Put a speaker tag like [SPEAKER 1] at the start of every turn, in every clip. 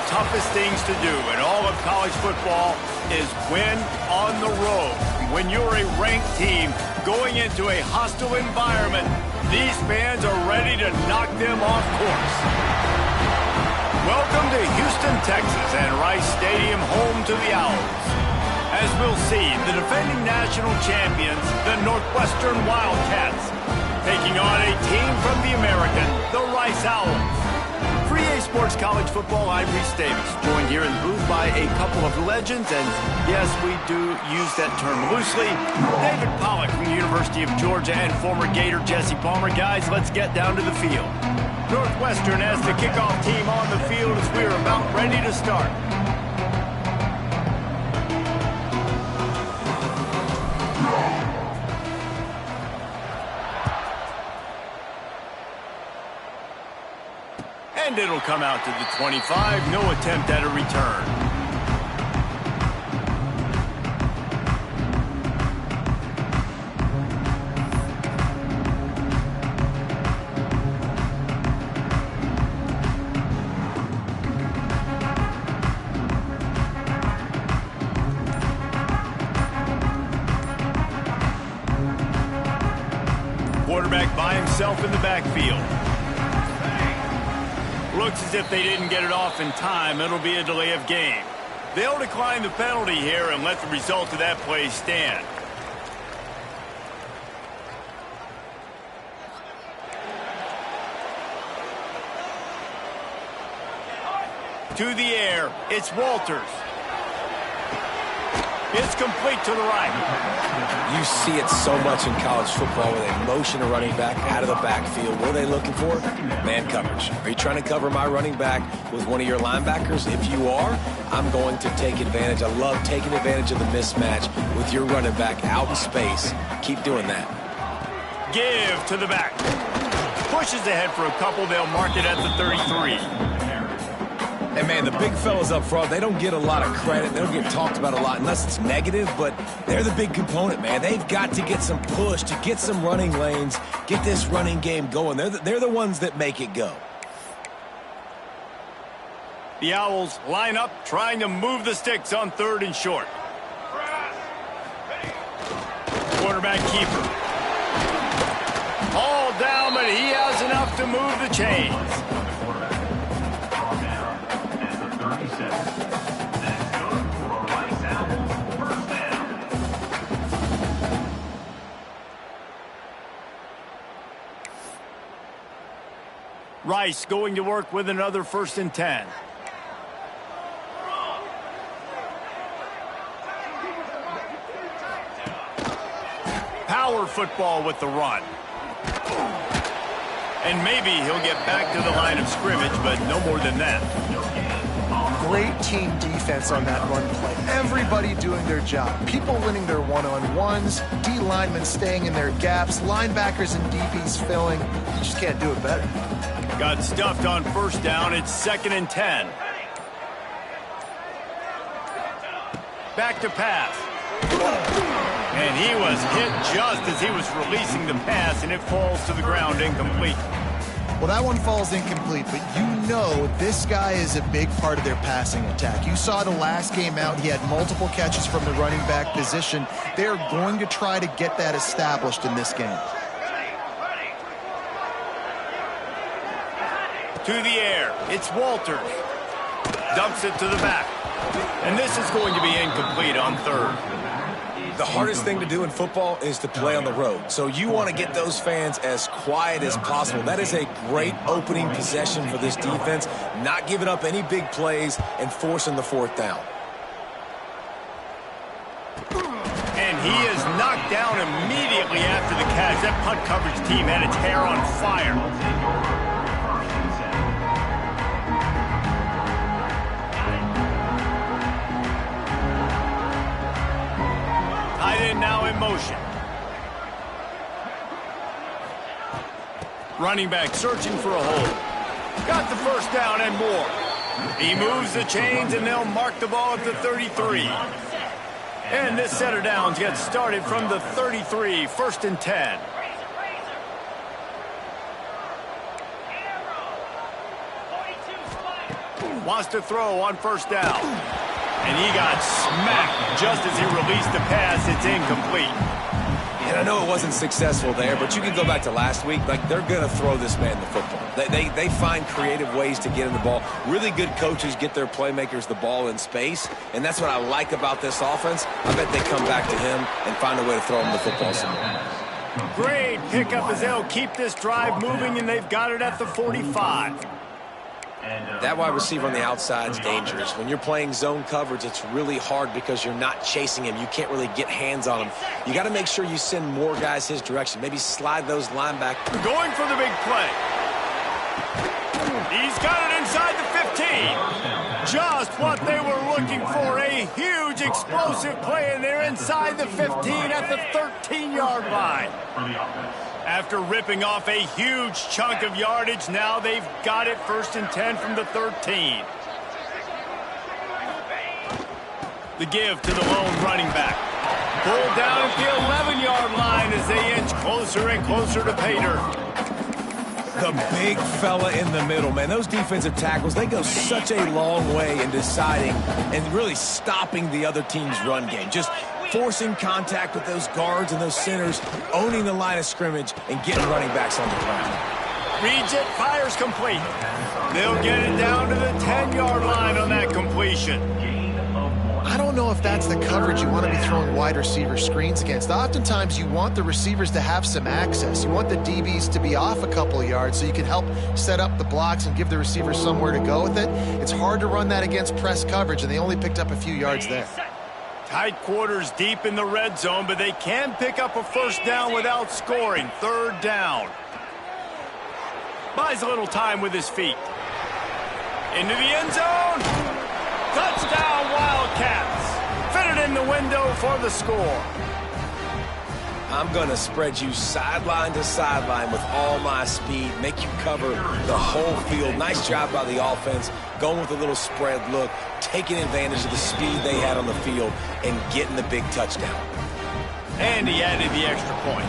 [SPEAKER 1] toughest things to do in all of college football is win on the road. When you're a ranked team going into a hostile environment, these fans are ready to knock them off course. Welcome to Houston, Texas, and Rice Stadium, home to the Owls. As we'll see, the defending national champions, the Northwestern Wildcats, taking on a team from the American, the Rice Owls. For EA Sports College Football, I'm Reese Davis, joined here in the booth by a couple of legends, and yes, we do use that term loosely. David Pollack from the University of Georgia and former Gator Jesse Palmer. Guys, let's get down to the field. Northwestern has the kickoff team on the field as we are about ready to start. And it'll come out to the 25. No attempt at a return. Quarterback by himself in the backfield. Looks as if they didn't get it off in time. It'll be a delay of game. They'll decline the penalty here and let the result of that play stand. To the air, it's Walters. It's complete to the right.
[SPEAKER 2] You see it so much in college football where they motion a running back out of the backfield. What are they looking for? Man coverage. Are you trying to cover my running back with one of your linebackers? If you are, I'm going to take advantage. I love taking advantage of the mismatch with your running back out in space. Keep doing that.
[SPEAKER 1] Give to the back. Pushes ahead for a couple. They'll mark it at the 33.
[SPEAKER 2] And, man, the big fellas up front, they don't get a lot of credit. They don't get talked about a lot unless it's negative, but they're the big component, man. They've got to get some push, to get some running lanes, get this running game going. They're the ones that make it go.
[SPEAKER 1] The Owls line up, trying to move the sticks on 3rd and short. Quarterback keeper. All down, but he has enough to move the chains. Rice going to work with another 1st and 10. Power football with the run. And maybe he'll get back to the line of scrimmage, but no more than that.
[SPEAKER 3] Great team defense on that run play. Everybody doing their job. People winning their one-on-ones, D linemen staying in their gaps, linebackers and DBs filling. You just can't do it better.
[SPEAKER 1] Got stuffed on 1st down. It's 2nd and 10. Back to pass. And he was hit just as he was releasing the pass, and it falls to the ground incomplete.
[SPEAKER 3] Well, that one falls incomplete, but you know this guy is a big part of their passing attack. You saw the last game out, he had multiple catches from the running back position. They're going to try to get that established in this game.
[SPEAKER 1] To the air, it's Walters. Dumps it to the back. And this is going to be incomplete on 3rd.
[SPEAKER 2] The hardest thing to do in football is to play on the road. So you want to get those fans as quiet as possible. That is a great opening possession for this defense, not giving up any big plays and forcing the 4th down.
[SPEAKER 1] And he is knocked down immediately after the catch. That punt coverage team had its hair on fire. Tight end now in motion. Running back searching for a hole. Got the 1st down and more. He moves the chains, and they'll mark the ball at the 33. And this set of downs gets started from the 33, 1st and 10. Wants to throw on first down. And he got smacked just as he released the pass. It's incomplete.
[SPEAKER 2] And I know it wasn't successful there, but you can go back to last week. Like, they're going to throw this man the football. They find creative ways to get him the ball. Really good coaches get their playmakers the ball in space, and that's what I like about this offense. I bet they come back to him and find a way to throw him the football somewhere.
[SPEAKER 1] Great pickup as they'll keep this drive moving, and they've got it at the 45.
[SPEAKER 2] That wide receiver on the outside is dangerous. When you're playing zone coverage, it's really hard because you're not chasing him. You can't really get hands on him. You got to make sure you send more guys his direction. Maybe slide those linebackers.
[SPEAKER 1] Going for the big play. He's got it inside the 15. Just what they were looking for. A huge explosive play, and they're inside the 15 at the 13-yard line. After ripping off a huge chunk of yardage, now they've got it 1st and 10 from the 13. The give to the lone running back. Pulled down at the 11-yard line as they inch closer and closer to pay dirt.
[SPEAKER 2] The big fella in the middle, man. Those defensive tackles, they go such a long way in deciding and really stopping the other team's run game. Just forcing contact with those guards and those centers, owning the line of scrimmage, and getting running backs on the ground.
[SPEAKER 1] Reads it, fires complete. They'll get it down to the 10-yard line on that completion.
[SPEAKER 3] I don't know if that's the coverage you want to be throwing wide receiver screens against. Oftentimes, you want the receivers to have some access. You want the DBs to be off a couple of yards so you can help set up the blocks and give the receivers somewhere to go with it. It's hard to run that against press coverage, and they only picked up a few yards there.
[SPEAKER 1] Tight quarters deep in the red zone, but they can pick up a first down without scoring. 3rd down. Buys a little time with his feet. Into the end zone. Touchdown, Wildcats. Fit it in the window for the score.
[SPEAKER 2] I'm going to spread you sideline to sideline with all my speed, make you cover the whole field. Nice job by the offense, going with a little spread look, taking advantage of the speed they had on the field, and getting the big touchdown.
[SPEAKER 1] And he added the extra point.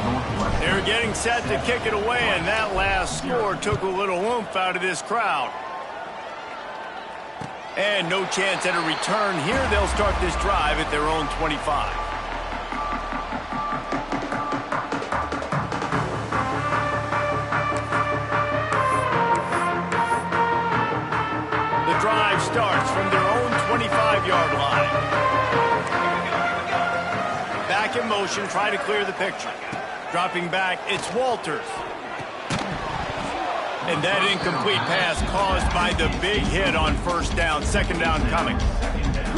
[SPEAKER 1] They're getting set to kick it away, and that last score took a little oomph out of this crowd. And no chance at a return here. They'll start this drive at their own 25. The drive starts from their own 25-yard line. Back in motion, try to clear the picture. Dropping back, it's Walters. And that incomplete pass caused by the big hit on first down. 2nd down coming.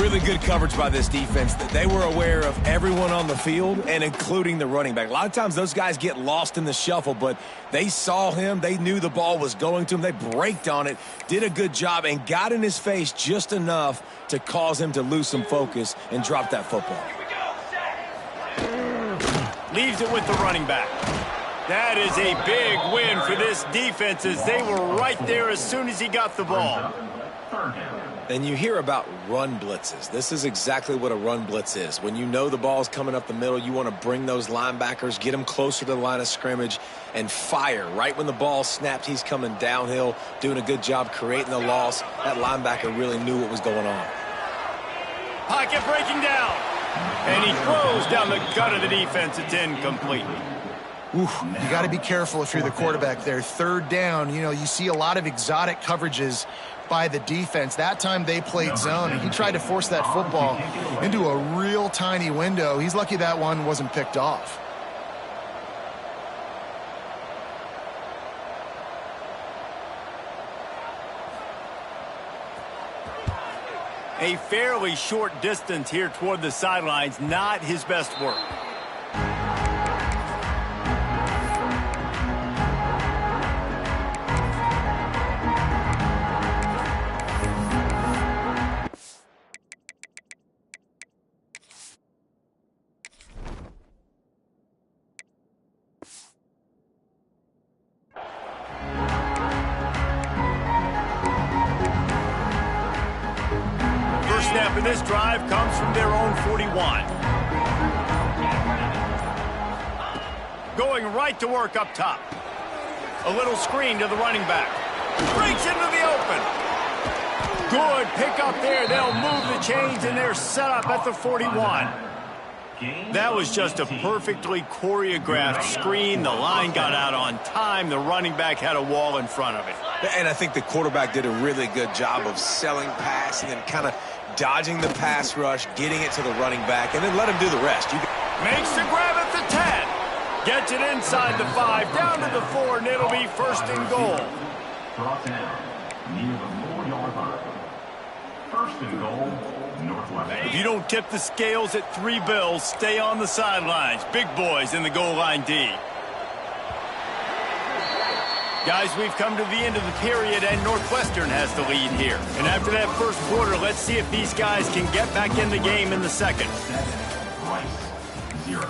[SPEAKER 2] Really good coverage by this defense. They were aware of everyone on the field and including the running back. A lot of times those guys get lost in the shuffle, but they saw him. They knew the ball was going to him. They braked on it, did a good job, and got in his face just enough to cause him to lose some focus and drop that football.
[SPEAKER 1] Leaves it with the running back. That is a big win for this defense as they were right there as soon as he got the ball.
[SPEAKER 2] And you hear about run blitzes. This is exactly what a run blitz is. When you know the ball's coming up the middle, you want to bring those linebackers, get them closer to the line of scrimmage, and fire. Right when the ball snapped, he's coming downhill, doing a good job creating the loss. That linebacker really knew what was going on.
[SPEAKER 1] Pocket breaking down. And he throws down the gut of the defense. It's incomplete.
[SPEAKER 3] Oof, you got to be careful if you're the quarterback there. 3rd down, you know, you see a lot of exotic coverages by the defense. That time they played zone, and he tried to force that football into a real tiny window. He's lucky that one wasn't picked off.
[SPEAKER 1] A fairly short distance here toward the sidelines. Not his best work. Snap of this drive comes from their own 41. Going right to work up top. A little screen to the running back. Breaks into the open. Good pick up there. They'll move the chains, and they're set up at the 41. That was just a perfectly choreographed screen. The line got out on time. The running back had a wall in front of it.
[SPEAKER 2] And I think the quarterback did a really good job of selling pass and then kind of dodging the pass rush, getting it to the running back, and then let him do the rest.
[SPEAKER 1] Makes the grab at the 10. Gets it inside the 5, down to the 4, and it'll be first and goal.
[SPEAKER 4] Brought down near the 4-yard line. First and goal, Northwestern.
[SPEAKER 1] If you don't tip the scales at 3 bills, stay on the sidelines. Big boys in the goal line D. Guys, we've come to the end of the period, and Northwestern has the lead here. And after that first quarter, let's see if these guys can get back in the game in the second.
[SPEAKER 4] 7, Rice, 0.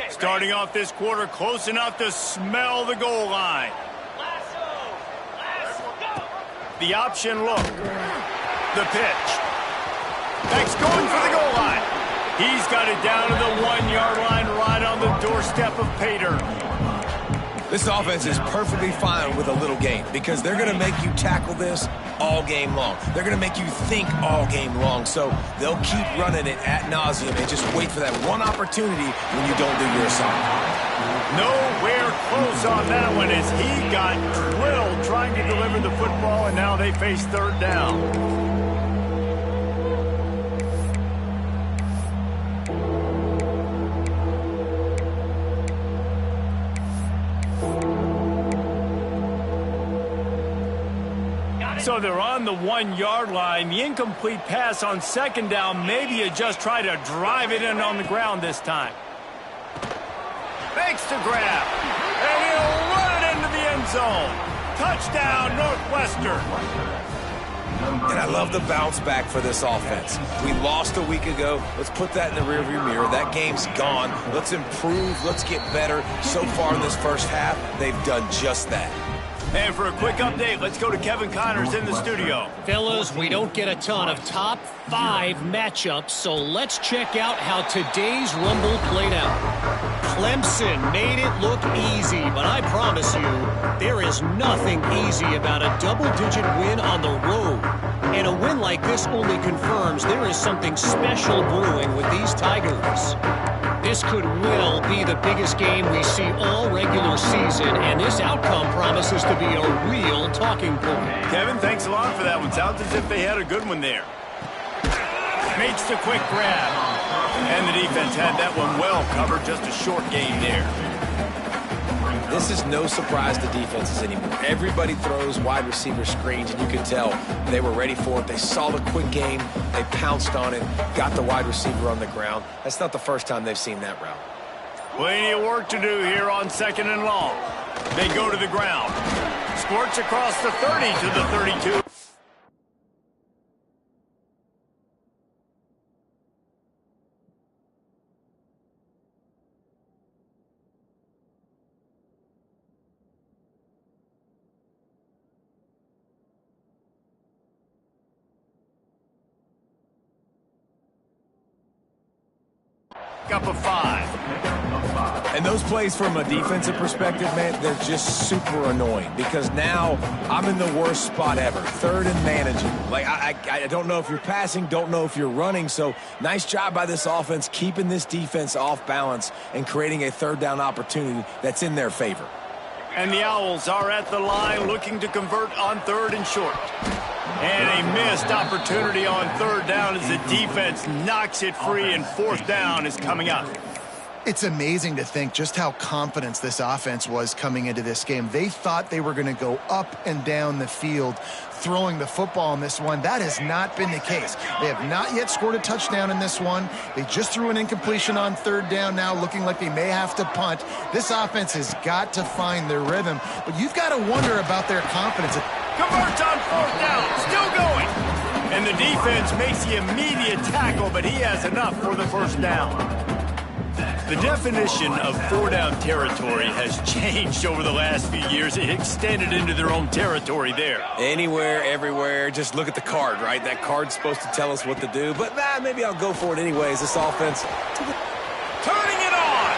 [SPEAKER 1] Starting off this quarter, close enough to smell the goal line. The option look. The pitch. Beck's going for the goal line. He's got it down to the 1-yard line right on the doorstep of Pater.
[SPEAKER 2] This offense is perfectly fine with a little game because they're going to make you tackle this all game long. They're going to make you think all game long. So they'll keep running it ad nauseum and just wait for that one opportunity when you don't do your assignment.
[SPEAKER 1] Nowhere close on that one as he got drilled trying to deliver the football, and now they face third down. So they're on the 1-yard line. The incomplete pass on second down. Maybe you just try to drive it in on the ground this time. Makes the grab. And he'll run it into the end zone. Touchdown, Northwestern.
[SPEAKER 2] And I love the bounce back for this offense. We lost a week ago. Let's put that in the rearview mirror. That game's gone. Let's improve. Let's get better. So far in this first half, they've done just that.
[SPEAKER 1] And for a quick update, let's go to Kevin Connors in the studio.
[SPEAKER 5] Fellas, we don't get a ton of top 5 matchups, so let's check out how today's Rumble played out. Clemson made it look easy, but I promise you, there is nothing easy about a double-digit win on the road. And a win like this only confirms there is something special brewing with these Tigers. This could well be the biggest game we see all regular season, and this outcome promises to be a real talking point.
[SPEAKER 1] Kevin, thanks a lot for that one. Sounds as if they had a good one there. Makes the quick grab. And the defense had that one well covered. Just a short gain there.
[SPEAKER 2] This is no surprise to defenses anymore. Everybody throws wide receiver screens, and you can tell they were ready for it. They saw the quick game. They pounced on it, got the wide receiver on the ground. That's not the first time they've seen that route.
[SPEAKER 1] Plenty of work to do here on 2nd and long. They go to the ground. Squirts across the 30 to the 32. Up a 5.
[SPEAKER 2] And those plays from a defensive perspective, man, they're just super annoying because now I'm in the worst spot ever. 3rd and manageable. Like, I don't know if you're passing, don't know if you're running. So nice job by this offense keeping this defense off balance and creating a 3rd down opportunity that's in their favor.
[SPEAKER 1] And the Owls are at the line looking to convert on 3rd and short. And a missed opportunity on 3rd down as the defense knocks it free, and 4th down is coming up.
[SPEAKER 3] It's amazing to think just how confident this offense was coming into this game. They thought they were going to go up and down the field throwing the football in this one. That has not been the case. They have not yet scored a touchdown in this one. They just threw an incompletion on 3rd down now, looking like they may have to punt. This offense has got to find their rhythm, but you've got to wonder about their confidence.
[SPEAKER 1] Converts on 4th down, still going. And the defense makes the immediate tackle, but he has enough for the 1st down. The definition of 4-down territory has changed over the last few years. It extended into their own territory there.
[SPEAKER 2] Anywhere, everywhere, just look at the card, right? That card's supposed to tell us what to do, but maybe I'll go for it anyways. This offense.
[SPEAKER 1] Turning it on.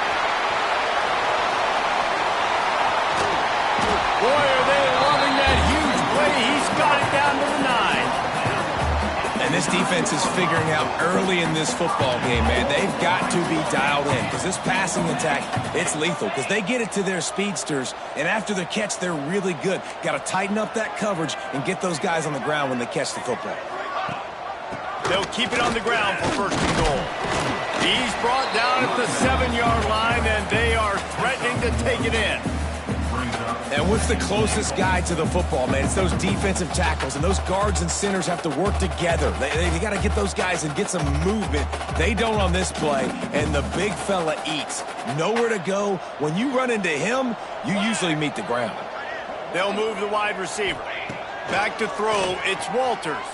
[SPEAKER 2] this defense is figuring out early in this football game, man, they've got to be dialed in because this passing attack, it's lethal because they get it to their speedsters, and after the catch, they're really good. Got to tighten up that coverage and get those guys on the ground when they catch the football.
[SPEAKER 1] They'll keep it on the ground for 1st and goal. He's brought down at the 7-yard line, and they are threatening to take it in.
[SPEAKER 2] And what's the closest guy to the football, man? It's those defensive tackles, and those guards and centers have to work together. They got to get those guys and get some movement. They don't on this play, and the big fella eats. Nowhere to go. When you run into him, you usually meet the ground.
[SPEAKER 1] They'll move the wide receiver. Back to throw, it's Walters.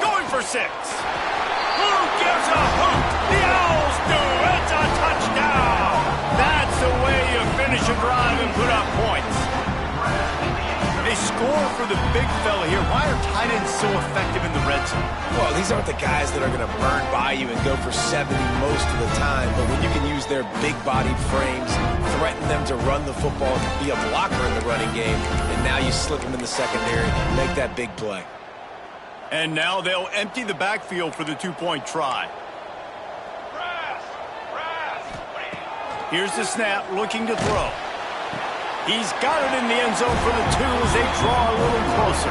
[SPEAKER 1] Going for 6. Who gives a hoot? The Owls do. It's a touchdown. That's the way you finish a drive and put up points. They score for the big fella here. Why are tight ends so effective in the red zone?
[SPEAKER 2] Well, these aren't the guys that are going to burn by you and go for 70 most of the time, but when you can use their big-bodied frames, threaten them to run the football, be a blocker in the running game, and now you slip them in the secondary, make that big play.
[SPEAKER 1] And now they'll empty the backfield for the 2-point try. Here's the snap, looking to throw. He's got it in the end zone for the 2 as they draw a little closer.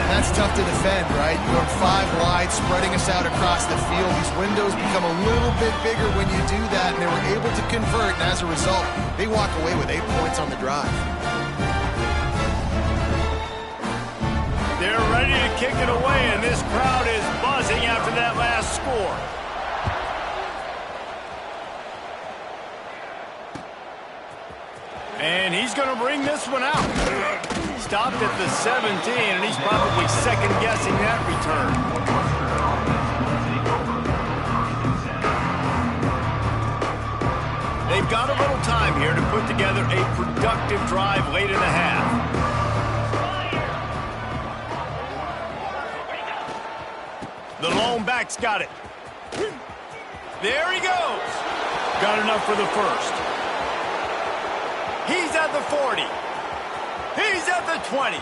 [SPEAKER 3] That's tough to defend, right? You're 5 wide, spreading us out across the field. These windows become a little bit bigger when you do that, and they were able to convert, and as a result, they walk away with 8 points on the drive.
[SPEAKER 1] They're ready to kick it away, and this crowd is buzzing after that last score. And he's going to bring this one out. Stopped at the 17, and he's probably second-guessing that return. They've got a little time here to put together a productive drive late in the half. The lone back's got it. There he goes. Got enough for the first. He's at the 40. He's at the 20.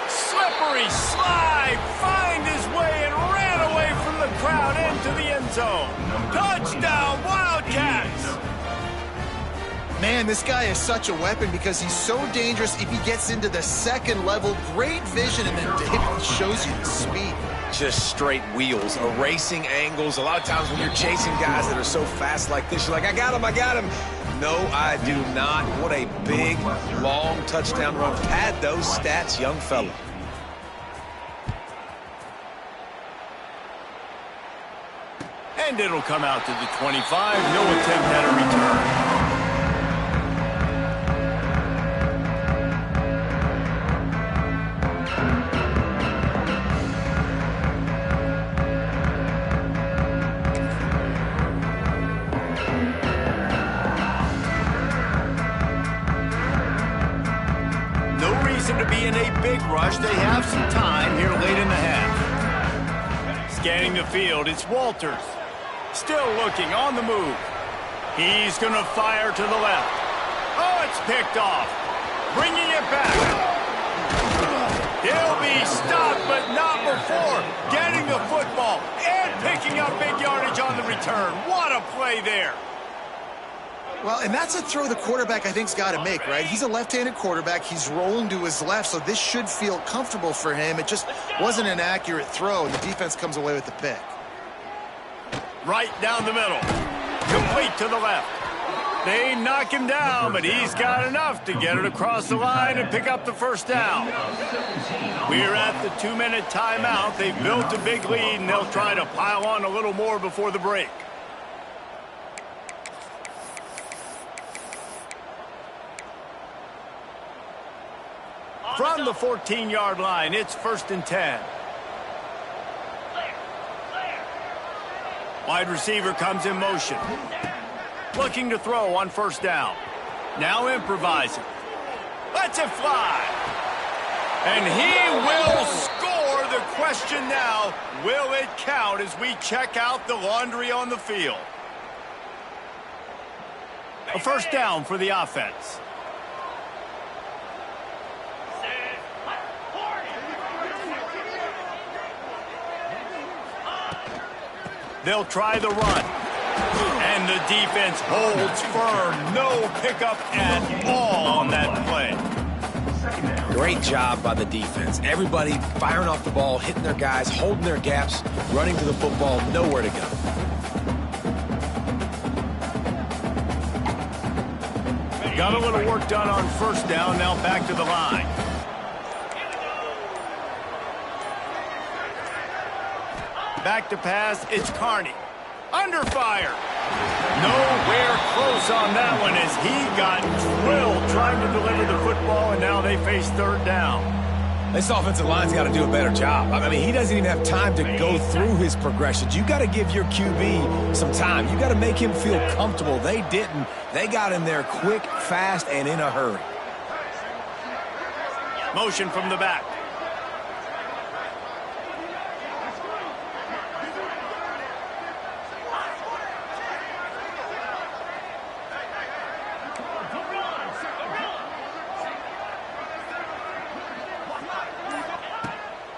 [SPEAKER 1] Slippery slide. Find his way and ran away from the crowd into the end zone. Touchdown, Wildcats.
[SPEAKER 3] Man, this guy is such a weapon because he's so dangerous if he gets into the second level. Great vision, and then David shows you the speed.
[SPEAKER 2] Just straight wheels, erasing angles. A lot of times when you're chasing guys that are so fast like this, you're like, I got him, I got him. No, I do not. What a big, long touchdown run. Pad those stats, young fella.
[SPEAKER 1] And it'll come out to the 25. No attempt at a return. To be in a big rush. They have some time here late in the half. Scanning the field, it's Walters. Still looking, on the move. He's going to fire to the left. Oh, it's picked off. Bringing it back. He'll be stopped, but not before getting the football and picking up big yardage on the return. What a play there.
[SPEAKER 3] Well, and that's a throw the quarterback, I think, has got to make, right? He's a left-handed quarterback. He's rolling to his left, so this should feel comfortable for him. It just wasn't an accurate throw, and the defense comes away with the pick.
[SPEAKER 1] Right down the middle. Complete to the left. They knock him down, but he's got enough to get it across the line and pick up the first down. We're at the 2-minute timeout. They've built a big lead, and they'll try to pile on a little more before the break. From the 14-yard line, it's 1st and 10. Wide receiver comes in motion. Looking to throw on 1st down. Now improvising. Lets it fly. And he will score. The question now, will it count as we check out the laundry on the field? A 1st down for the offense. They'll try the run. And the defense holds firm. No pickup at all on that play.
[SPEAKER 2] Great job by the defense. Everybody firing off the ball, hitting their guys, holding their gaps, running to the football, nowhere to go.
[SPEAKER 1] Got a little work done on first down, now back to the line. Back to pass, it's Carney. Under fire. Nowhere close on that one as he got drilled trying to deliver the football, and now they face third down.
[SPEAKER 2] This offensive line's got to do a better job. I mean, he doesn't even have time to go through his progressions. You got to give your QB some time. You got to make him feel comfortable. They didn't. They got in there quick, fast, and in a hurry.
[SPEAKER 1] Motion from the back.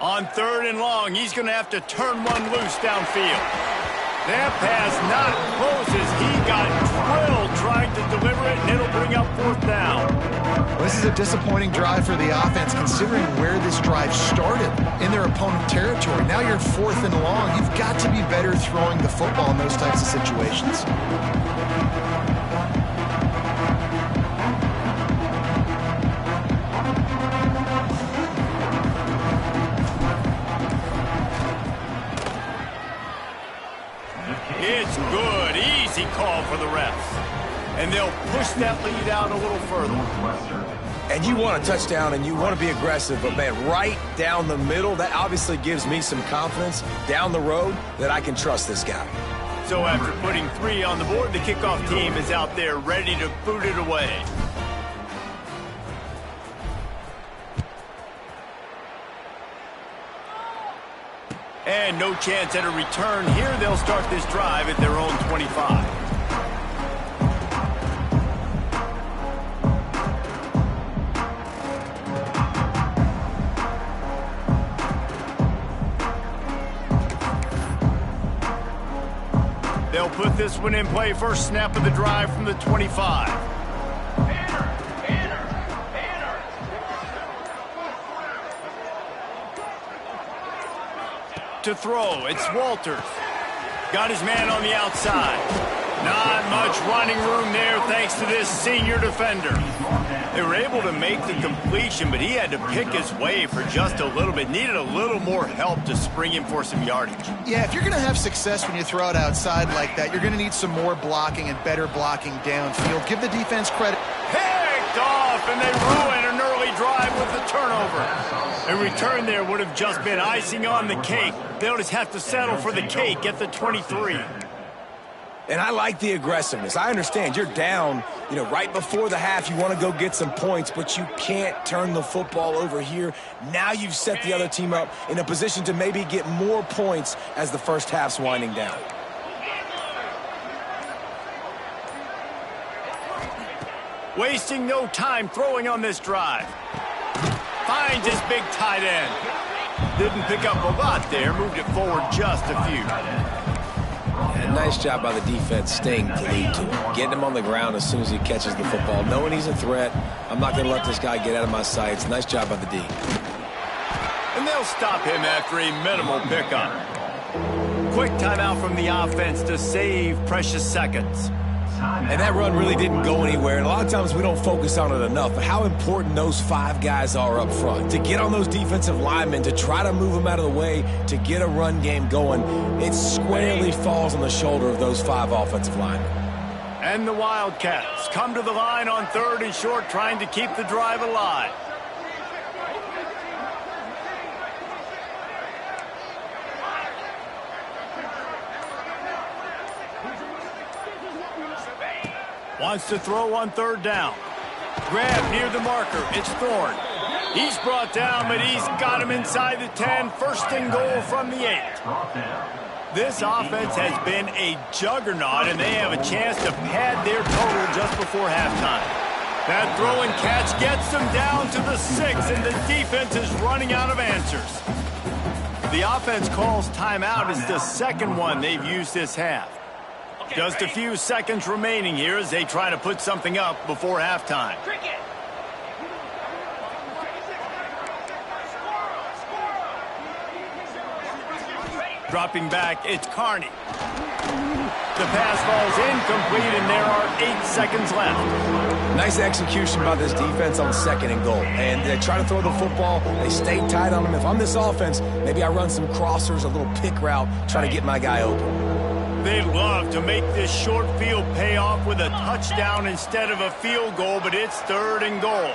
[SPEAKER 1] On third and long, he's going to have to turn one loose downfield. That pass not close as he got drilled trying to deliver it, and it'll bring up fourth down.
[SPEAKER 3] Well, this is a disappointing drive for the offense considering where this drive started in their opponent territory. Now you're fourth and long. You've got to be better throwing the football in those types of situations.
[SPEAKER 1] It's good. Easy call for the refs. And they'll push that lead out a little further.
[SPEAKER 2] And you want a touchdown and you want to be aggressive, but, man, right down the middle, that obviously gives me some confidence down the road that I can trust this guy.
[SPEAKER 1] So after putting 3 on the board, the kickoff team is out there ready to boot it away. And no chance at a return here. They'll start this drive at their own 25. They'll put this one in play. First snap of the drive from the 25. To throw, it's Walters. Got his man on the outside. Not much running room there thanks to this senior defender. They were able to make the completion, but he had to pick his way for just a little bit. Needed a little more help to spring him for some yardage.
[SPEAKER 3] Yeah, if you're going to have success when you throw it outside like that, you're going to need some more blocking and better blocking downfield. Give the defense credit.
[SPEAKER 1] Picked off, and they ruin an early drive with the turnover. A return there would have just been icing on the cake. They'll just have to settle for the cake at the 23.
[SPEAKER 2] And I like the aggressiveness. I understand you're down, right before the half. You want to go get some points, but you can't turn the football over here. Now you've set the other team up in a position to maybe get more points as the first half's winding down.
[SPEAKER 1] Wasting no time throwing on this drive. Finds his big tight end. Didn't pick up a lot there. Moved it forward just a few.
[SPEAKER 2] And nice job by the defense staying glued to him. Getting him on the ground as soon as he catches the football. Knowing he's a threat. I'm not going to let this guy get out of my sights. Nice job by the D.
[SPEAKER 1] And they'll stop him after a minimal pickup. Quick timeout from the offense to save precious seconds.
[SPEAKER 2] And that run really didn't go anywhere. And a lot of times we don't focus on it enough. But how important those 5 guys are up front. To get on those defensive linemen, to try to move them out of the way, to get a run game going, it squarely falls on the shoulder of those 5 offensive linemen.
[SPEAKER 1] And the Wildcats come to the line on third and short, trying to keep the drive alive. Wants to throw on third down. Grab near the marker. It's Thorne. He's brought down, but he's got him inside the 10. First and goal from the 8. This offense has been a juggernaut, and they have a chance to pad their total just before halftime. That throw and catch gets them down to the 6, and the defense is running out of answers. the offense calls timeout. It's the second one they've used this half. Just a few seconds remaining here as they try to put something up before halftime. Dropping back, it's Carney. The pass falls incomplete, and there are 8 seconds left.
[SPEAKER 2] Nice execution by this defense on 2nd and goal. And they try to throw the football. They stay tight on them. If I'm this offense, maybe I run some crossers, a little pick route, try to get my guy open.
[SPEAKER 1] They'd love to make this short field pay off with a touchdown instead of a field goal, but it's 3rd and goal.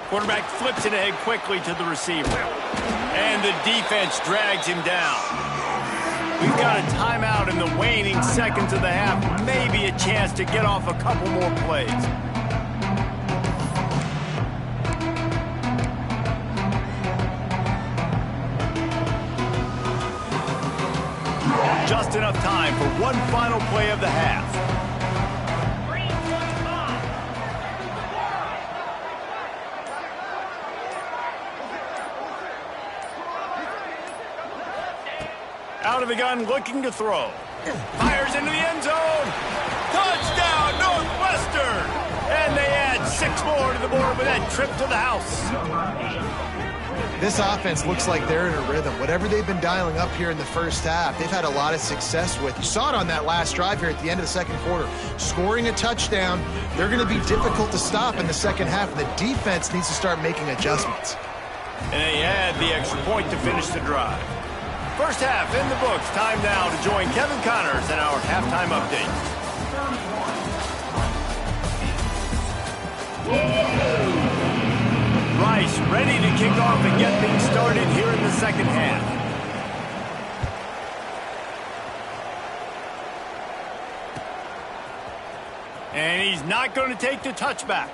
[SPEAKER 1] Quarterback flips it ahead quickly to the receiver. And the defense drags him down. We've got a timeout in the waning seconds of the half. Maybe a chance to get off a couple more plays. Just enough time for one final play of the half. Out of the gun, looking to throw. Fires into the end zone. Touchdown, Northwestern! And they add 6 more to the board with that trip to the house.
[SPEAKER 3] This offense looks like they're in a rhythm. Whatever they've been dialing up here in the first half, they've had a lot of success with. You saw it on that last drive here at the end of the second quarter. Scoring a touchdown, they're going to be difficult to stop in the second half, and the defense needs to start making adjustments.
[SPEAKER 1] And they add the extra point to finish the drive. First half in the books. Time now to join Kevin Connors in our halftime update. Rice ready to kick off and get things started here in the second half. And he's not going to take the touchback.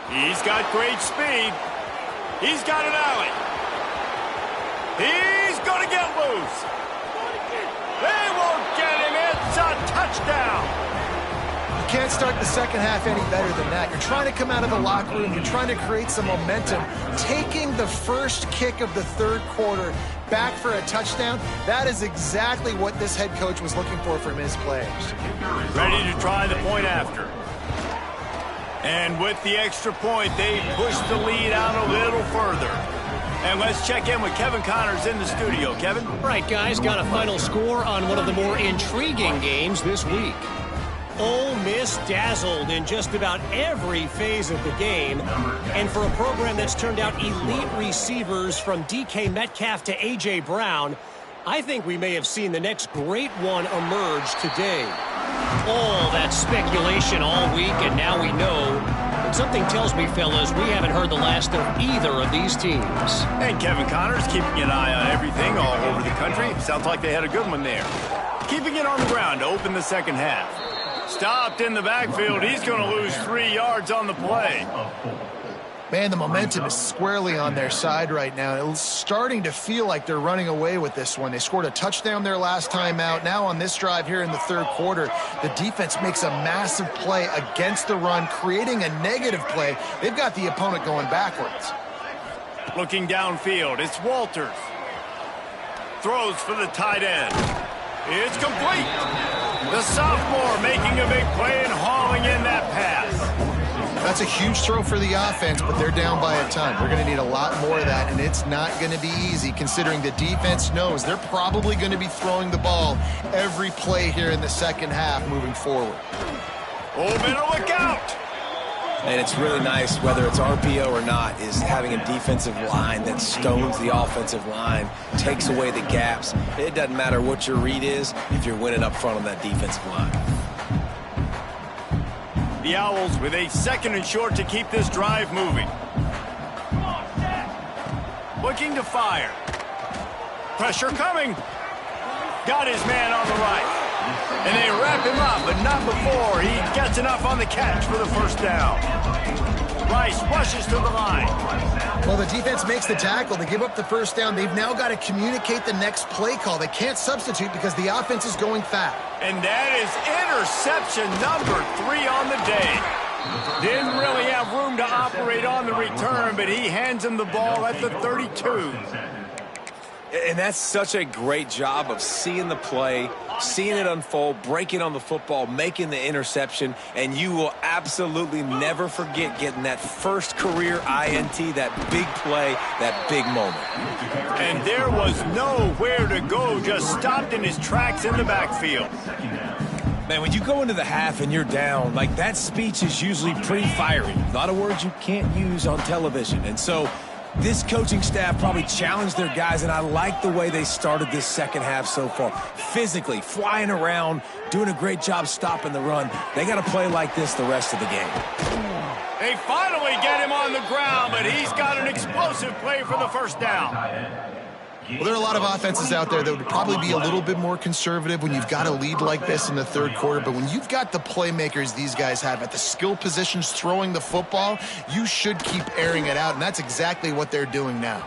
[SPEAKER 1] He's got great speed. He's got an alley. He's going to get loose. They won't get him. It's a touchdown.
[SPEAKER 3] You can't start the second half any better than that. You're trying to come out of the locker room. You're trying to create some momentum. Taking the first kick of the third quarter back for a touchdown, that is exactly what this head coach was looking for from his players.
[SPEAKER 1] Ready to try the point after. And with the extra point, they push the lead out a little further. And let's check in with Kevin Connors in the studio. Kevin?
[SPEAKER 5] Right, guys, got a final score on one of the more intriguing games this week. Ole Miss dazzled in just about every phase of the game. And for a program that's turned out elite receivers from DK Metcalf to A.J. Brown, I think we may have seen the next great one emerge today. All that speculation all week, and now we know. But something tells me, fellas, we haven't heard the last of either of these teams.
[SPEAKER 1] And Kevin Connors keeping an eye on everything all over the country. Sounds like they had a good one there. Keeping it on the ground to open the second half. Stopped in the backfield. He's going to lose 3 yards on the play.
[SPEAKER 3] Man, the momentum is squarely on their side right now. It's starting to feel like they're running away with this one. They scored a touchdown their last time out. Now on this drive here in the third quarter, the defense makes a massive play against the run, creating a negative play. They've got the opponent going backwards.
[SPEAKER 1] Looking downfield, it's Walters. Throws for the tight end. It's complete. The sophomore making a big play and hauling in that pass.
[SPEAKER 3] That's a huge throw for the offense, but they're down by a ton. We're going to need a lot more of that, and it's not going to be easy considering the defense knows they're probably going to be throwing the ball every play here in the second half moving forward.
[SPEAKER 1] Oh, better look out.
[SPEAKER 2] And it's really nice, whether it's RPO or not, is having a defensive line that stones the offensive line, takes away the gaps. It doesn't matter what your read is if you're winning up front on that defensive line.
[SPEAKER 1] The Owls with a second and short to keep this drive moving. Looking to fire. Pressure coming. Got his man on the right. And they wrap him up, but not before he gets enough on the catch for the first down. Rice rushes to the line.
[SPEAKER 3] Well, the defense makes the tackle. They give up the first down. They've now got to communicate the next play call. They can't substitute because the offense is going fast.
[SPEAKER 1] And that is interception number 3 on the day. Didn't really have room to operate on the return, but he hands him the ball at the 32.
[SPEAKER 2] And that's such a great job of seeing the play, seeing it unfold, breaking on the football, making the interception, and you will absolutely never forget getting that first career INT, that big play, that big moment.
[SPEAKER 1] And there was nowhere to go, just stopped in his tracks in the backfield.
[SPEAKER 2] Man, when you go into the half and you're down, like that speech is usually pretty fiery. A lot of words you can't use on television. And so this coaching staff probably challenged their guys, and I like the way they started this second half so far. Physically, flying around, doing a great job stopping the run. They got to play like this the rest of the game.
[SPEAKER 1] They finally get him on the ground, but he's got an explosive play for the first down.
[SPEAKER 3] Well, there are a lot of offenses out there that would probably be a little bit more conservative when you've got a lead like this in the third quarter. But when you've got the playmakers these guys have at the skill positions throwing the football, you should keep airing it out, and that's exactly what they're doing now.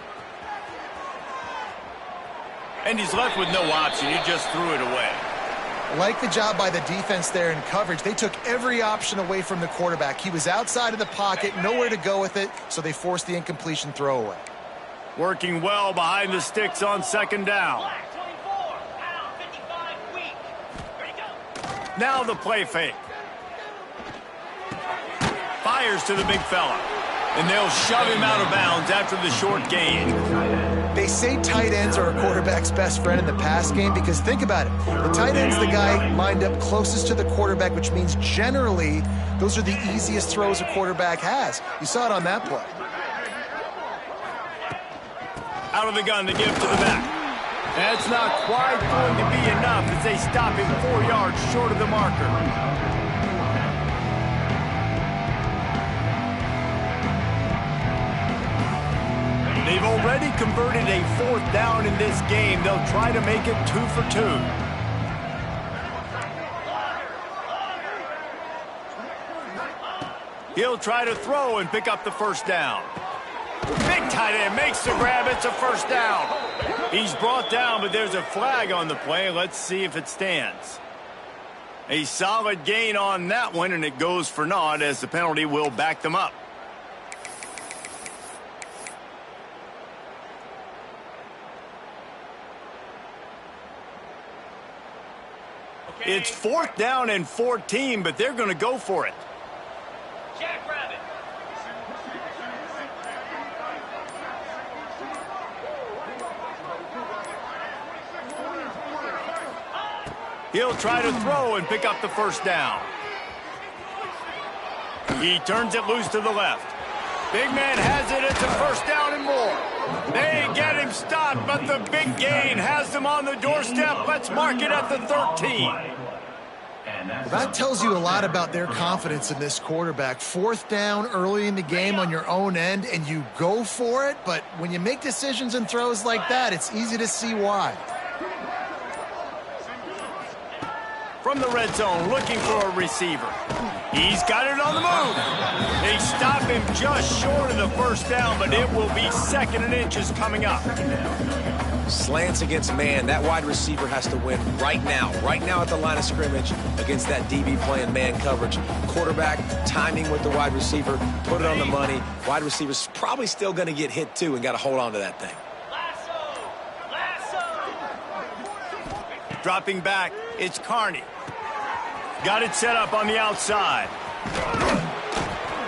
[SPEAKER 1] And he's left with no option. He just threw it away.
[SPEAKER 3] Like the job by the defense there in coverage. They took every option away from the quarterback. He was outside of the pocket, nowhere to go with it, so they forced the incompletion throwaway.
[SPEAKER 1] Working well behind the sticks on second down. Now the play fake. Fires to the big fella. And they'll shove him out of bounds after the short gain.
[SPEAKER 3] They say tight ends are a quarterback's best friend in the pass game because think about it. The tight end's the guy lined up closest to the quarterback, which means generally those are the easiest throws a quarterback has. You saw it on that play.
[SPEAKER 1] Out of the gun to give to the back. That's not quite going to be enough as they stop him 4 yards short of the marker. They've already converted a 4th down in this game. They'll try to make it 2 for 2. He'll try to throw and pick up the first down. Big tight end makes the grab. It's a first down. He's brought down, but there's a flag on the play. Let's see if it stands. A solid gain on that one, and it goes for naught as the penalty will back them up. It's 4th down and 14, but they're going to go for it.
[SPEAKER 6] Jackrabbit.
[SPEAKER 1] He'll try to throw and pick up the first down. He turns it loose to the left. Big man has it. It's a first down and more. They get him stopped, but the big gain has them on the doorstep. Let's mark it at the 13.
[SPEAKER 3] Well, that tells you a lot about their confidence in this quarterback. 4th down early in the game on your own end, and you go for it. But when you make decisions and throws like that, it's easy to see why.
[SPEAKER 1] From the red zone, looking for a receiver. He's got it on the move. They stop him just short of the first down, but it will be 2nd and inches coming up.
[SPEAKER 2] Slants against man. That wide receiver has to win right now at the line of scrimmage against that DB playing man coverage. Quarterback, timing with the wide receiver, put it on the money. Wide receiver's probably still going to get hit too and got to hold on to that thing.
[SPEAKER 1] Dropping back, it's Carney. Got it set up on the outside.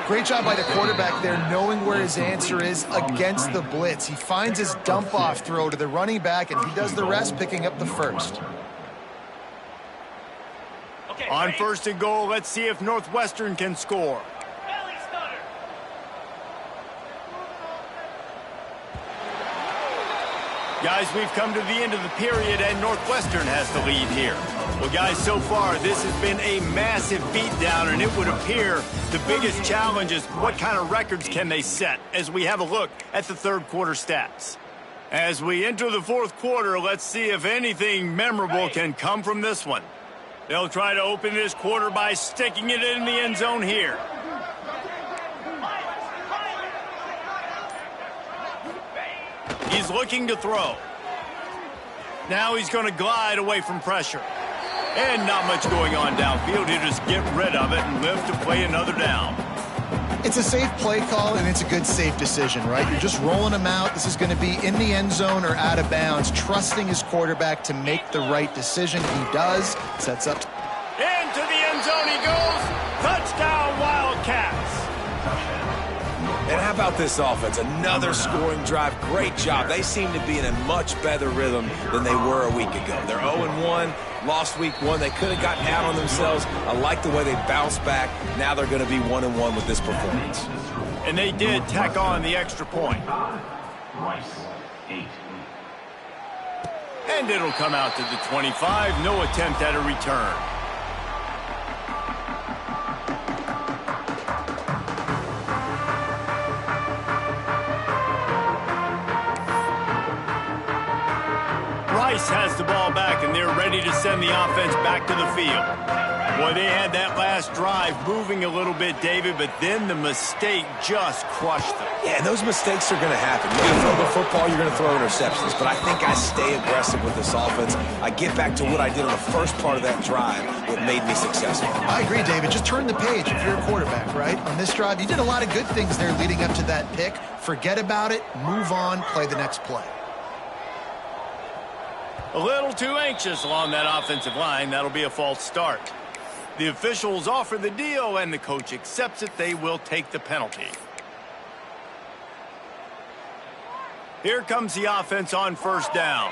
[SPEAKER 3] Great job by the quarterback there, knowing where his answer is against the blitz. He finds his dump-off throw to the running back, and he does the rest, picking up the first.
[SPEAKER 1] On 1st and goal, let's see if Northwestern can score. Guys, we've come to the end of the period, and Northwestern has the lead here. Well, guys, so far, this has been a massive beatdown, and it would appear the biggest challenge is what kind of records can they set as we have a look at the third quarter stats. As we enter the 4th quarter, let's see if anything memorable can come from this one. They'll try to open this quarter by sticking it in the end zone here. He's looking to throw. Now he's going to glide away from pressure. And not much going on downfield. He'll just get rid of it and live to play another down.
[SPEAKER 3] It's a safe play call, and it's a good safe decision, right? You're just rolling him out. This is going to be in the end zone or out of bounds, trusting his quarterback to make the right decision. He does. Sets up.
[SPEAKER 1] Into the end zone he goes. Touchdown, Wildcats.
[SPEAKER 2] And how about this offense? Another scoring drive. Great job. They seem to be in a much better rhythm than they were a week ago. They're 0-1. Lost week 1. They could have gotten out on themselves. I like the way they bounced back. Now they're going to be 1-1 with this performance.
[SPEAKER 1] And they did tack on the extra point.
[SPEAKER 4] Rice, 8.
[SPEAKER 1] And it'll come out to the 25. No attempt at a return. Rice has the ball back, and they're ready to send the offense back to the field. Boy, they had that last drive moving a little bit, David, but then the mistake just crushed them.
[SPEAKER 2] Yeah, those mistakes are going to happen. You're going to throw the football, you're going to throw interceptions, but I think I stay aggressive with this offense. I get back to what I did on the first part of that drive, what made me successful.
[SPEAKER 3] I agree, David. Just turn the page if you're a quarterback, right? On this drive, you did a lot of good things there leading up to that pick. Forget about it, move on, play the next play.
[SPEAKER 1] A little too anxious along that offensive line. That'll be a false start. The officials offer the deal, and the coach accepts it. They will take the penalty. Here comes the offense on first down.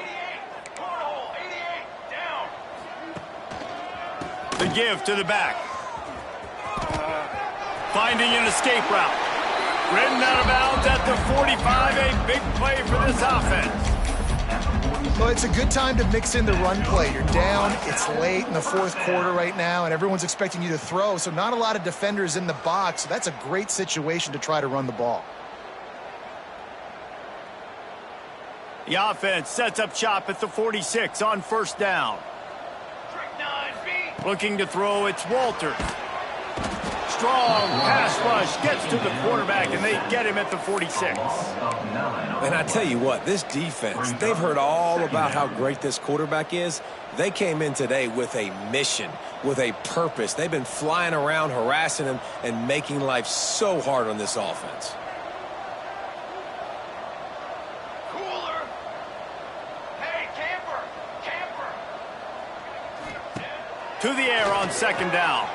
[SPEAKER 1] The give to the back. Finding an escape route. Ridden out of bounds at the 45. A big play for this offense.
[SPEAKER 3] Well, it's a good time to mix in the run play. You're down, it's late in the fourth quarter right now, and everyone's expecting you to throw, so not a lot of defenders in the box, so that's a great situation to try to run the ball.
[SPEAKER 1] The offense sets up shop at the 46 on first down. Looking to throw, it's Walters. Strong pass rush gets to the quarterback, and they get him at the 46.
[SPEAKER 2] And I tell you what, this defense, they've heard all about how great this quarterback is. They came in today with a mission, with a purpose. They've been flying around, harassing him, and making life so hard on this offense.
[SPEAKER 6] Cooler. Hey, camper.
[SPEAKER 1] To the air on second down.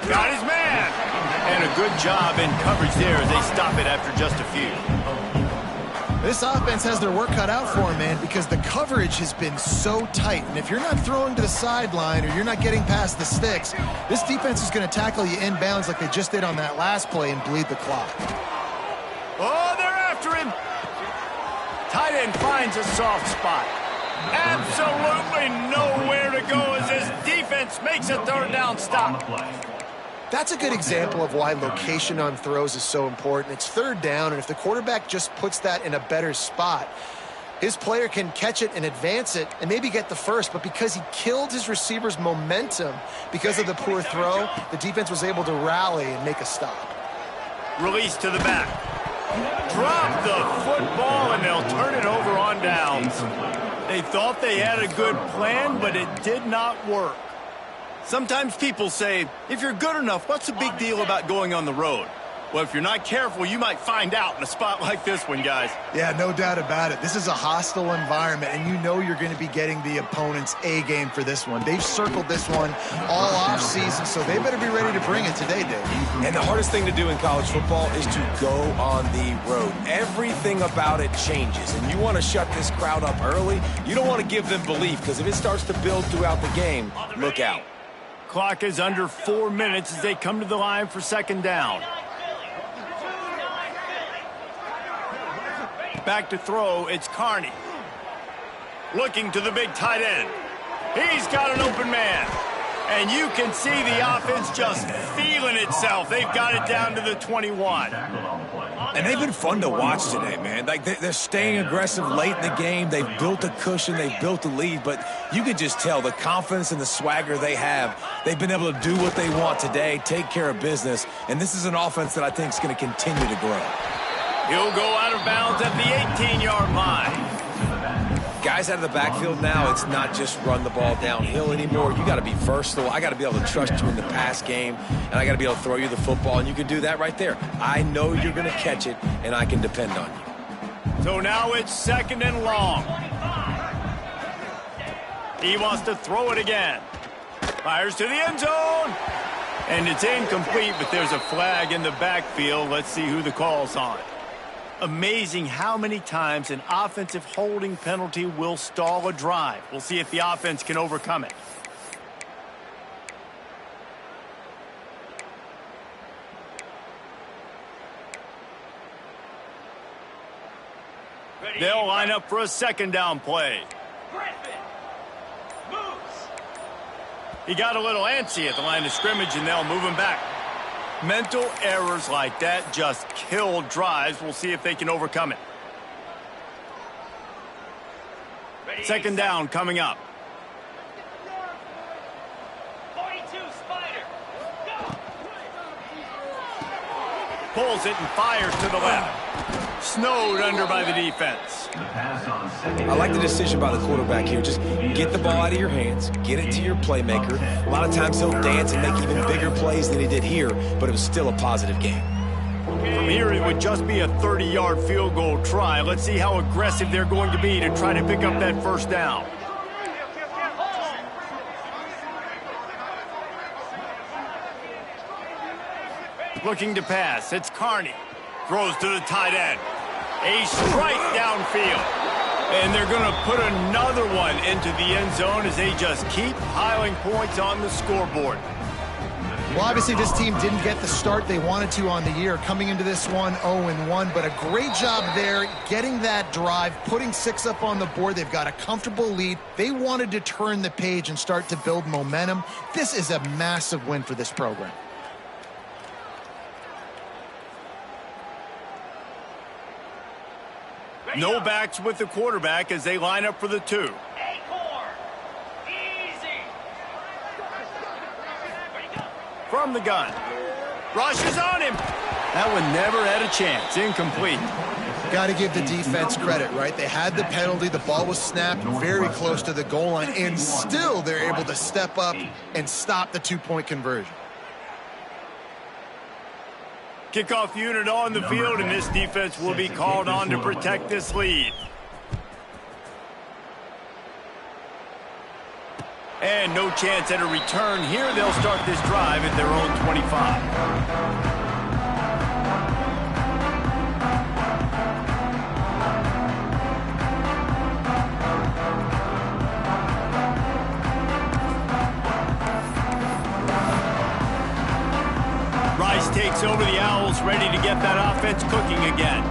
[SPEAKER 1] Got his man. And a good job in coverage there as they stop it after just a few.
[SPEAKER 3] This offense has their work cut out for them, man, because the coverage has been so tight. And if you're not throwing to the sideline or you're not getting past the sticks, this defense is going to tackle you inbounds like they just did on that last play and bleed the clock.
[SPEAKER 1] Oh, they're after him. Tight end finds a soft spot. Absolutely nowhere to go as this defense makes a third down stop.
[SPEAKER 3] That's a good example of why location on throws is so important. It's third down, and if the quarterback just puts that in a better spot, his player can catch it and advance it and maybe get the first, but because he killed his receiver's momentum because of the poor throw, the defense was able to rally and make a stop.
[SPEAKER 1] Release to the back. Drop the football, and they'll turn it over on downs. They thought they had a good plan, but it did not work. Sometimes people say, if you're good enough, what's the big deal about going on the road? Well, if you're not careful, you might find out in a spot like this one, guys.
[SPEAKER 3] Yeah, no doubt about it. This is a hostile environment, and you know you're going to be getting the opponent's A game for this one. They've circled this one all offseason, so they better be ready to bring it today, Dave.
[SPEAKER 2] And the hardest thing to do in college football is to go on the road. Everything about it changes, and you want to shut this crowd up early. You don't want to give them belief, because if it starts to build throughout the game, look out.
[SPEAKER 1] Clock is under 4 minutes as they come to the line for second down. Back to throw, it's Carney. Looking to the big tight end. He's got an open man. And you can see the offense just feeling itself. They've got it down to the 21.
[SPEAKER 2] And they've been fun to watch today, man. Like they're staying aggressive late in the game. They've built a cushion. They've built a lead. But you can just tell the confidence and the swagger they have. They've been able to do what they want today, take care of business. And this is an offense that I think is going to continue to grow.
[SPEAKER 1] He'll go out of bounds at the 18-yard line.
[SPEAKER 2] Guys out of the backfield now, it's not just run the ball downhill anymore. You got to be versatile. I got to be able to trust you in the pass game, and I got to be able to throw you the football, and you can do that right there. I know you're going to catch it, and I can depend on you.
[SPEAKER 1] So now it's 2nd and long. He wants to throw it again. Fires to the end zone. And it's incomplete, but there's a flag in the backfield. Let's see who the call's on. Amazing how many times an offensive holding penalty will stall a drive. We'll see if the offense can overcome it. They'll line up for a 2nd down play. He got a little antsy at the line of scrimmage, and they'll move him back. Mental errors like that just kill drives. We'll see if they can overcome it. 2nd down coming up.
[SPEAKER 6] 42 Spider. Go.
[SPEAKER 1] Pulls it and fires to the left. Snowed under by the defense.
[SPEAKER 2] I like the decision by the quarterback here. Just get the ball out of your hands, get it to your playmaker. A lot of times he'll dance and make even bigger plays than he did here, but it was still a positive game.
[SPEAKER 1] From here, it would just be a 30-yard field goal try. Let's see how aggressive they're going to be to try to pick up that 1st down. Looking to pass. It's Carney. Throws to the tight end. A strike downfield. And they're going to put another one into the end zone as they just keep piling points on the scoreboard.
[SPEAKER 3] Well, obviously this team didn't get the start they wanted to on the year, coming into this one 0-1, but a great job there getting that drive, putting 6 up on the board. They've got a comfortable lead. They wanted to turn the page and start to build momentum. This is a massive win for this program.
[SPEAKER 1] No backs with the quarterback as they line up for the 2.
[SPEAKER 6] Acorn. Easy.
[SPEAKER 1] From the gun. Rushes on him. That one never had a chance. Incomplete.
[SPEAKER 3] Got to give the defense credit, right? They had the penalty. The ball was snapped very close to the goal line, and still they're able to step up and stop the 2-point conversion.
[SPEAKER 1] Kickoff unit on the field, and this defense will be called on to protect this lead. And no chance at a return here. They'll start this drive at their own 25. Takes over the Owls, ready to get that offense cooking again.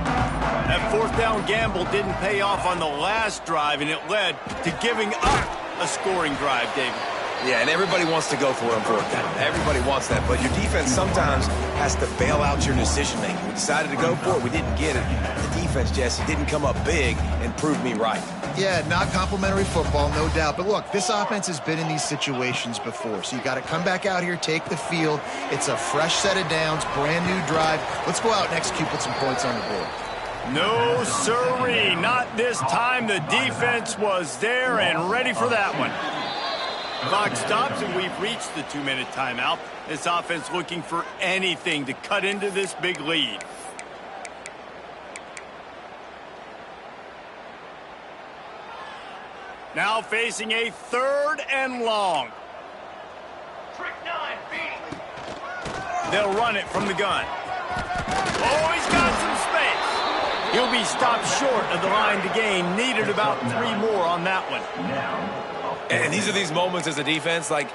[SPEAKER 1] That 4th down gamble didn't pay off on the last drive, and it led to giving up a scoring drive, David.
[SPEAKER 2] Yeah, and everybody wants to go for it on 4th down. Everybody wants that, but your defense sometimes has to bail out your decision-making. We decided to go for it. We didn't get it. The defense, Jesse, didn't come up big and prove me right.
[SPEAKER 3] Yeah, not complimentary football, no doubt. But look, this offense has been in these situations before. So you got to come back out here, take the field. It's a fresh set of downs, brand new drive. Let's go out and execute, put some points on the board.
[SPEAKER 1] No, sirree, not this time. The defense was there and ready for that one. Clock stops, and we've reached the 2-minute timeout. This offense looking for anything to cut into this big lead. Now facing a 3rd and long.
[SPEAKER 6] Trick 9, beat.
[SPEAKER 1] They'll run it from the gun. Oh, he's got some space. He'll be stopped short of the line to gain. Needed about 3 more on that one.
[SPEAKER 2] And these are these moments as a defense, like,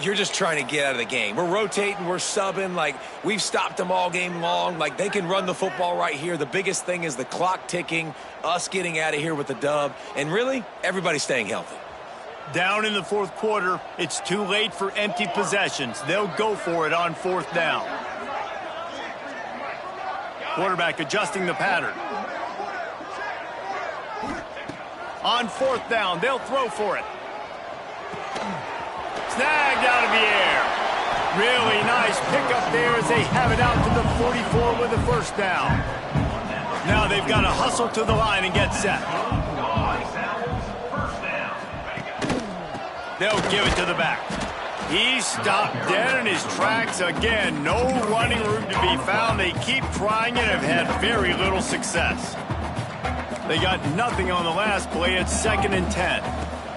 [SPEAKER 2] you're just trying to get out of the game. We're rotating, we're subbing, like, we've stopped them all game long. Like, they can run the football right here. The biggest thing is the clock ticking, us getting out of here with the dub, and really, everybody staying healthy.
[SPEAKER 1] Down in the 4th quarter, it's too late for empty possessions. They'll go for it on 4th down. Quarterback adjusting the pattern. On 4th down, they'll throw for it. Snagged out of the air. Really nice pickup there as they have it out to the 44 with the 1st down. Now they've got to hustle to the line and get set. They'll give it to the back. He stopped dead in his tracks again. No running room to be found. They keep trying it and have had very little success. They got nothing on the last play. It's 2nd and 10.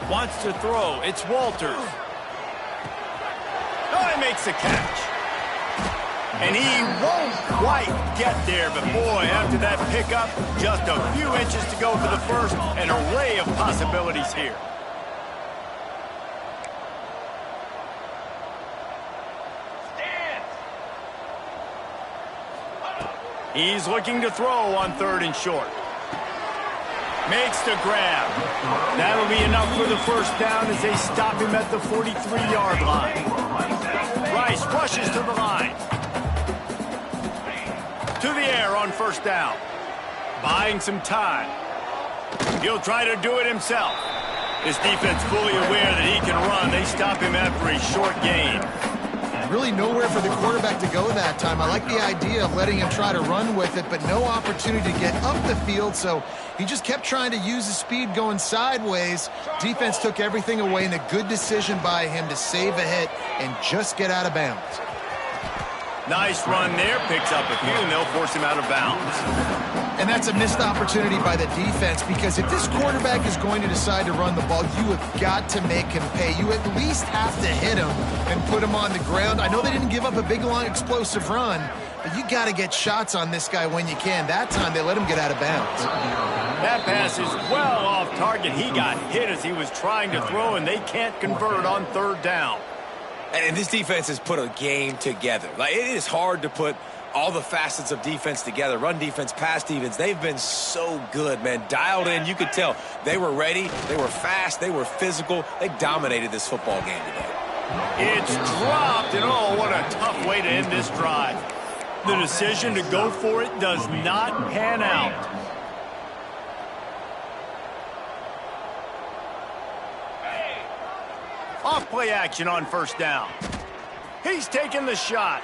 [SPEAKER 1] Wants to throw. It's Walters. Oh, he makes a catch. And he won't quite get there. But, boy, after that pickup, just a few inches to go for the first. An array of possibilities here. He's looking to throw on 3rd and short. Makes the grab. That'll be enough for the first down as they stop him at the 43-yard line. Rice rushes to the line. To the air on 1st down. Buying some time. He'll try to do it himself. His defense fully aware that he can run. They stop him after a short gain.
[SPEAKER 3] Really nowhere for the quarterback to go that time. I like the idea of letting him try to run with it, but no opportunity to get up the field, so he just kept trying to use his speed going sideways. Defense took everything away, and a good decision by him to save a hit and just get out of bounds.
[SPEAKER 1] Nice run there. Picks up a few, and they'll force him out of bounds.
[SPEAKER 3] And that's a missed opportunity by the defense, because if this quarterback is going to decide to run the ball, you have got to make him pay. You at least have to hit him and put him on the ground. I know they didn't give up a big, long, explosive run, but you got to get shots on this guy when you can. That time, they let him get out of bounds.
[SPEAKER 1] That pass is well off target. He got hit as he was trying to throw, and they can't convert on 3rd down.
[SPEAKER 2] And this defense has put a game together. Like, it is hard to put all the facets of defense together. Run defense, pass defense. They've been so good, man. Dialed in. You could tell they were ready. They were fast. They were physical. They dominated this football game today.
[SPEAKER 1] It's dropped, and oh, what a tough way to end this drive. The decision to go for it does not pan out. Off play action on 1st down. He's taking the shot.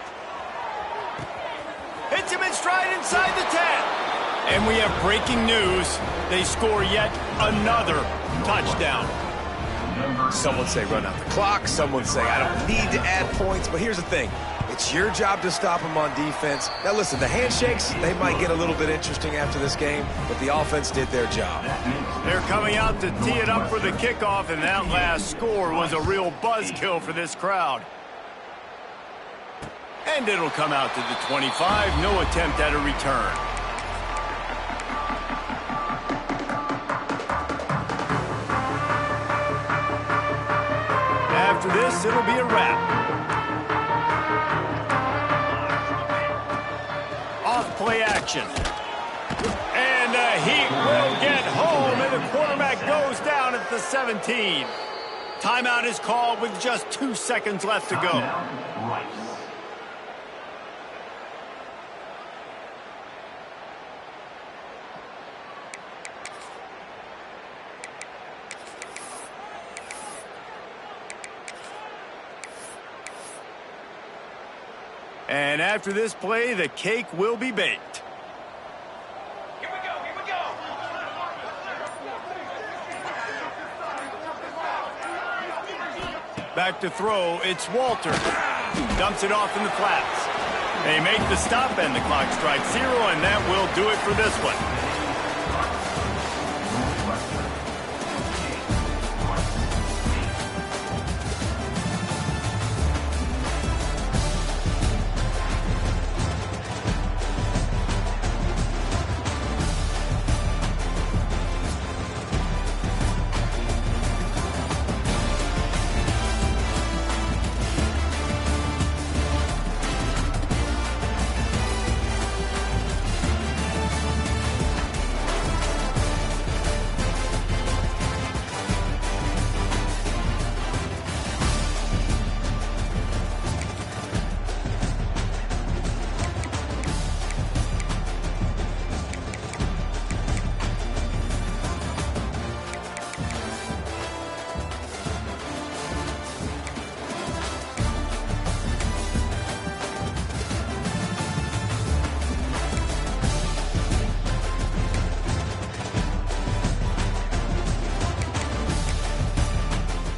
[SPEAKER 1] Hits him in stride inside the 10. And we have breaking news. They score yet another touchdown.
[SPEAKER 2] Some would say run out the clock. Some would say I don't need to add points. But here's the thing. It's your job to stop them on defense. Now, listen, the handshakes, they might get a little bit interesting after this game, but the offense did their job.
[SPEAKER 1] They're coming out to tee it up for the kickoff, and that last score was a real buzzkill for this crowd. And it'll come out to the 25. No attempt at a return. After this, it'll be a wrap. Off-play action. And he will get home, and the quarterback goes down at the 17. Timeout is called with just 2 seconds left to go. And after this play, the cake will be baked.
[SPEAKER 6] Here we go, here we go.
[SPEAKER 1] Back to throw, it's Walter. Dumps it off in the flats. They make the stop, and the clock strikes 0, and that will do it for this one.